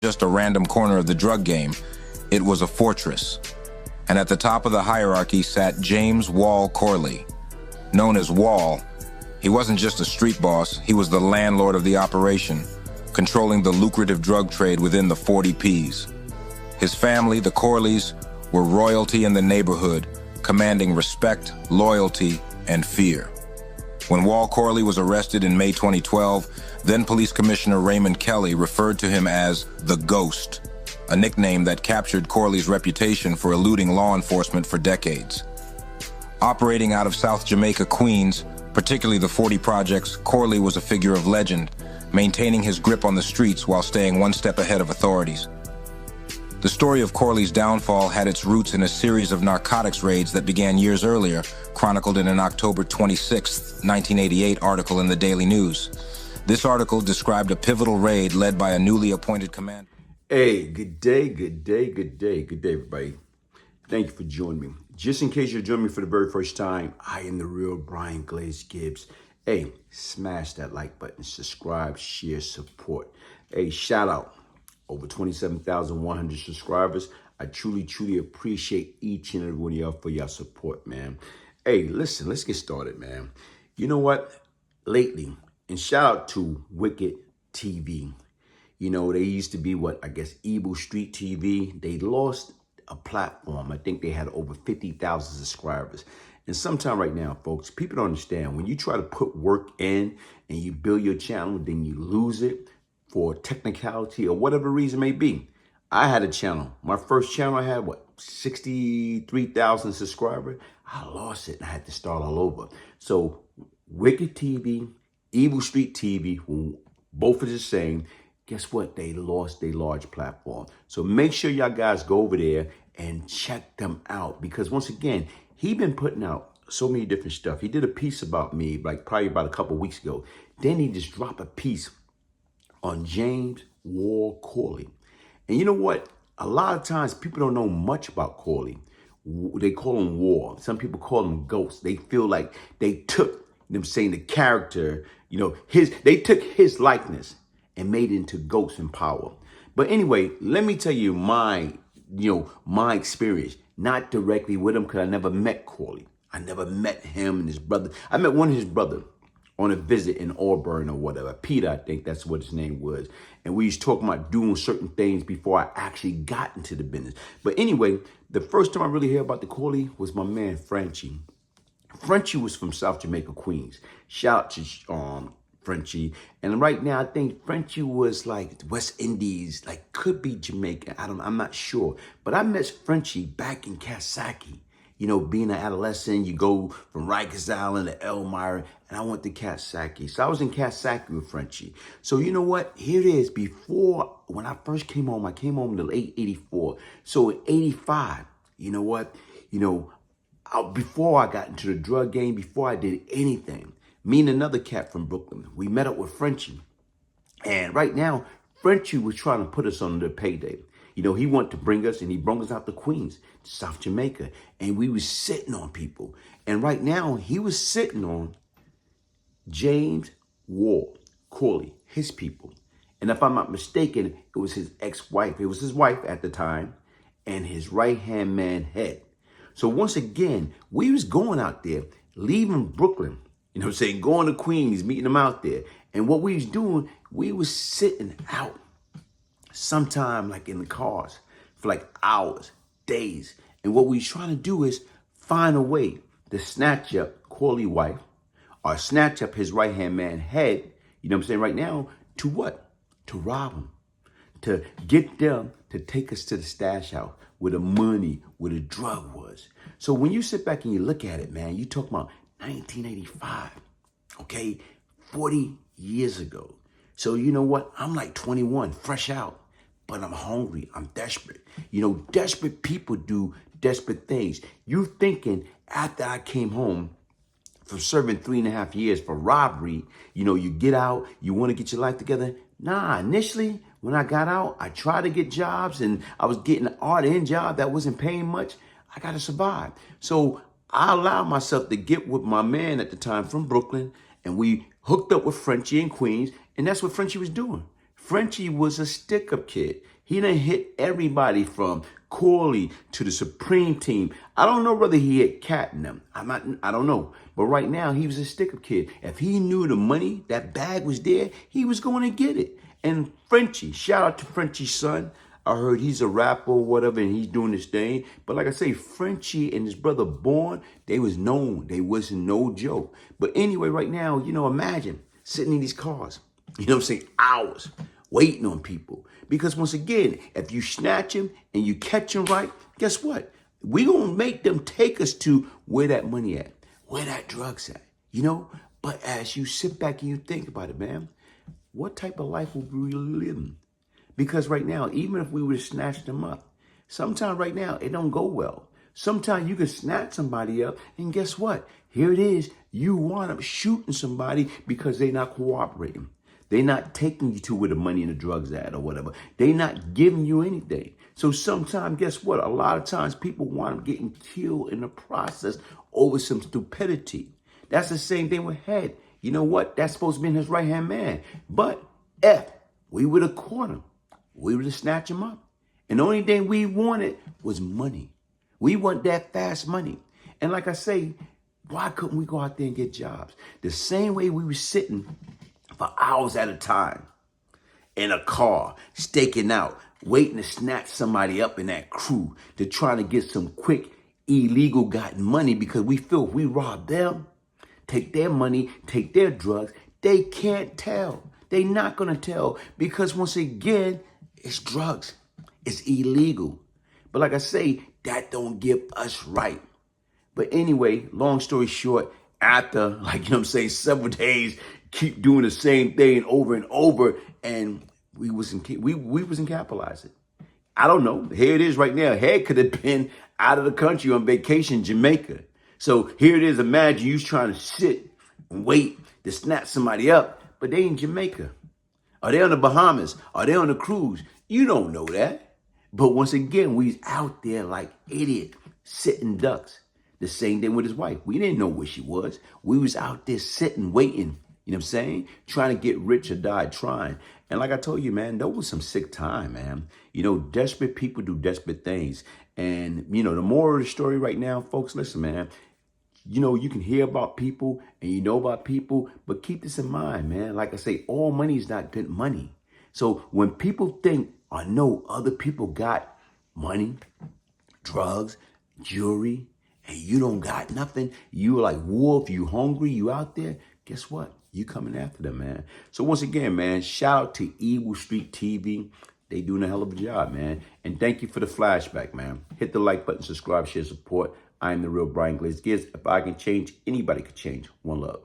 just a random corner of the drug game, it was a fortress. And at the top of the hierarchy sat James Wall Corley. Known as Wall, he wasn't just a street boss, he was the landlord of the operation, controlling the lucrative drug trade within the 40 Ps. His family, the Corleys, were royalty in the neighborhood, commanding respect, loyalty, and fear. When Wall Corley was arrested in May 2012, then Police Commissioner Raymond Kelly referred to him as the Ghost, a nickname that captured Corley's reputation for eluding law enforcement for decades. Operating out of South Jamaica Queens, particularly the 40 projects, Corley was a figure of legend, maintaining his grip on the streets while staying one step ahead of authorities. The story of Corley's downfall had its roots in a series of narcotics raids that began years earlier, chronicled in an October 26, 1988 article in the Daily News. This article described a pivotal raid led by a newly appointed commander. Hey, good day, everybody. Thank you for joining me. Just in case you're joining me for the very first time, I am the real Brian Glaze Gibbs. Hey, smash that like button, subscribe, share, support. Hey, shout out. Over 27,100 subscribers. I truly appreciate each and every one of y'all for your support, man. Hey, listen, let's get started, man. You know what? Lately, and shout out to Wicked TV. You know, they used to be Evil Street TV. They lost a platform. I think they had over 50,000 subscribers. And sometime right now, folks, people don't understand. When you try to put work in and you build your channel, then you lose it for technicality or whatever reason may be. I had a channel. My first channel, I had 63,000 subscribers. I lost it and I had to start all over. So Wicked TV, Evil Street TV, both are the same. Guess what? They lost their large platform. So make sure y'all guys go over there and check them out. Because once again, he been putting out so many different stuff. He did a piece about me, probably about a couple weeks ago. Then he just dropped a piece on James Wall Corley. And you know what? A lot of times people don't know much about Corley. They call him Wall. Some people call him Ghost. They feel like they took, the character, they took his likeness and made it into Ghost in power. But anyway, let me tell you my experience, not directly with him because I never met Corley. I never met him and his brother. I met one of his brothers on a visit in Auburn or whatever. Peter, I think that's what his name was. And we was talking about doing certain things before I actually got into the business. But anyway, the first time I really heard about the Corley was my man, Frenchie. Frenchie was from South Jamaica Queens. Shout out to Frenchie. And right now, I think Frenchie was like West Indies, could be Jamaican. I'm not sure. But I met Frenchie back in Kasaki. Being an adolescent, you go from Rikers Island to Elmira, and I went to Kasaki. So I was in Kasaki with Frenchie. So you know what? Here it is. When I first came home, I came home in late 84. So in 85, you know what? Before I got into the drug game, before I did anything, me and another cat from Brooklyn, we met up with Frenchie. And right now, Frenchie was trying to put us on the payday. He wanted to bring us, and he brought us out to Queens, to South Jamaica. And we was sitting on people. And right now, he was sitting on James Wall Corley, his people. And if I'm not mistaken, it was his ex-wife. It was his wife at the time and his right-hand man head. So once again, we was going out there, leaving Brooklyn, going to Queens, meeting them out there. And what we was doing, we was sitting out. Sometime in the cars for hours, days. And what we trying to do is find a way to snatch up Corley wife or snatch up his right-hand man head, right now, to what? To rob him. To get them to take us to the stash house where the money, where the drug was. So when you sit back and you look at it, man, you talk about 1985, okay? 40 years ago. So you know what? I'm 21, fresh out. But I'm hungry. I'm desperate. Desperate people do desperate things. You thinking after I came home from serving 3.5 years for robbery, you get out, you want to get your life together. Nah, initially, when I got out, I tried to get jobs and I was getting an RN job that wasn't paying much. I got to survive. So I allowed myself to get with my man at the time from Brooklyn, and we hooked up with Frenchie in Queens, and that's what Frenchie was doing. Frenchie was a stick-up kid. He done hit everybody from Corley to the Supreme Team. I don't know whether he hit Cat in them. I don't know. But right now, he was a stick-up kid. If he knew the money, that bag was there, he was going to get it. And Frenchie, shout out to Frenchie's son. I heard he's a rapper or whatever, and he's doing this thing. But like I say, Frenchie and his brother Born, they was known. They wasn't no joke. But anyway, right now, imagine sitting in these cars, hours, waiting on people. Because once again, if you snatch him and you catch him right, guess what? We gonna make them take us to where that money at, where that drugs at, But as you sit back and you think about it, man, what type of life will we really living? Because right now, even if we were to snatch them up, sometimes right now, it don't go well. Sometimes you can snatch somebody up, and guess what? Here it is. You wind up shooting somebody because they're not cooperating. They're not taking you to where the money and the drugs at or whatever. They're not giving you anything. So sometimes, guess what? A lot of times people wind up getting killed in the process over some stupidity. That's the same thing with Head. You know what? That's supposed to be his right-hand man. But if we would have caught him, we would have snatched him up. And the only thing we wanted was money. We want that fast money. And like I say, why couldn't we go out there and get jobs? The same way we were sitting for hours at a time in a car, staking out, waiting to snatch somebody up in that crew to try to get some quick illegal gotten money because we feel if we rob them, take their money, take their drugs, they can't tell. They're not going to tell because once again, it's drugs. It's illegal. But like I say, that don't give us right. But anyway, long story short, after, several days, keep doing the same thing over and over, and we wasn't capitalizing. I don't know. Here it is right now. Head could have been out of the country on vacation in Jamaica. So here it is. Imagine you trying to sit and wait to snatch somebody up, but they in Jamaica. Are they on the Bahamas? Are they on the cruise? You don't know that. But once again, we out there like idiot, sitting ducks. The same thing with his wife. We didn't know where she was. We was out there sitting, waiting. You know what I'm saying? Trying to get rich or die trying. And like I told you, man, that was some sick time, man. Desperate people do desperate things. And, the moral of the story right now, folks, listen, man. You can hear about people and you know about people, but keep this in mind, man. Like I say, all money is not good money. So when people think or know other people got money, drugs, jewelry, and you don't got nothing, you like wolf, you hungry, you out there, guess what? You coming after them, man. So once again, man, shout out to Evil Street TV. They doing a hell of a job, man. And thank you for the flashback, man. Hit the like button, subscribe, share, support. I am the real Glaze Gibbs. If I can change, anybody can change. One love.